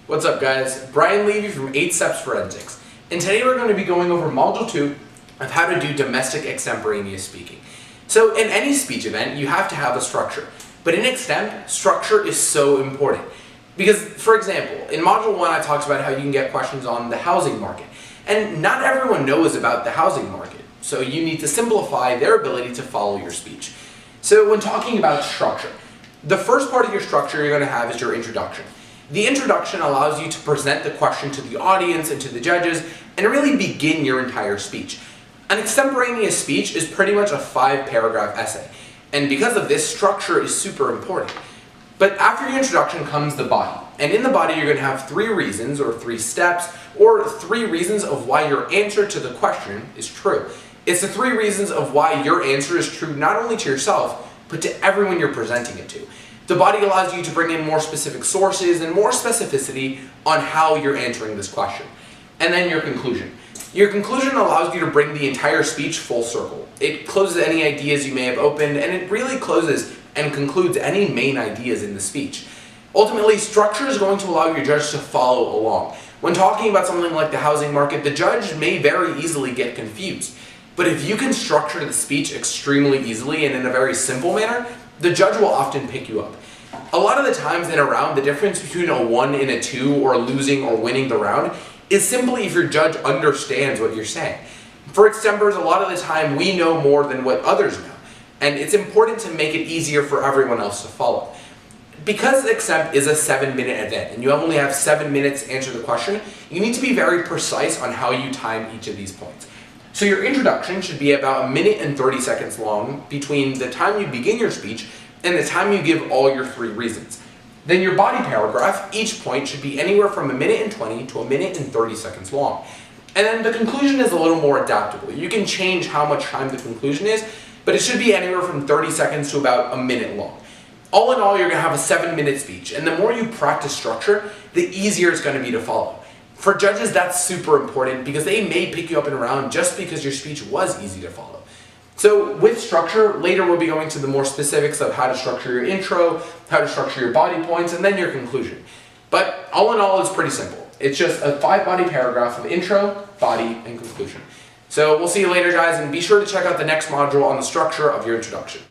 What's up guys, Brian Levy from 8 Steps Forensics, and today we're going to be going over Module 2 of how to do domestic extemporaneous speaking. So in any speech event, you have to have a structure, but in extemp, structure is so important. Because, for example, in Module 1 I talked about how you can get questions on the housing market, and not everyone knows about the housing market, so you need to simplify their ability to follow your speech. So when talking about structure, the first part of your structure you're going to have is your introduction. The introduction allows you to present the question to the audience and to the judges and really begin your entire speech. An extemporaneous speech is pretty much a 5-paragraph essay, and because of this, structure is super important. But after your introduction comes the body, and in the body you're going to have 3 reasons or 3 steps or 3 reasons of why your answer to the question is true. It's the 3 reasons of why your answer is true not only to yourself, but to everyone you're presenting it to. The body allows you to bring in more specific sources and more specificity on how you're answering this question. And then your conclusion. Your conclusion allows you to bring the entire speech full circle. It closes any ideas you may have opened, and it really closes and concludes any main ideas in the speech. Ultimately, structure is going to allow your judge to follow along. When talking about something like the housing market, the judge may very easily get confused. But if you can structure the speech extremely easily and in a very simple manner, the judge will often pick you up. A lot of the times in a round, the difference between a 1 and a 2 or losing or winning the round is simply if your judge understands what you're saying. For extempers, a lot of the time we know more than what others know, and it's important to make it easier for everyone else to follow. Because extemp is a 7-minute event and you only have 7 minutes to answer the question, you need to be very precise on how you time each of these points. So your introduction should be about 1 minute and 30 seconds long between the time you begin your speech and the time you give all your 3 reasons. Then your body paragraph, each point should be anywhere from 1 minute and 20 to 1 minute and 30 seconds long. And then the conclusion is a little more adaptable. You can change how much time the conclusion is, but it should be anywhere from 30 seconds to about 1 minute long. All in all, you're going to have a 7-minute speech, and the more you practice structure, the easier it's going to be to follow. For judges, that's super important because they may pick you up in a round just because your speech was easy to follow. So with structure, later we'll be going to the more specifics of how to structure your intro, how to structure your body points, and then your conclusion. But all in all, it's pretty simple. It's just a 5-body paragraph of intro, body, and conclusion. So we'll see you later, guys, and be sure to check out the next module on the structure of your introduction.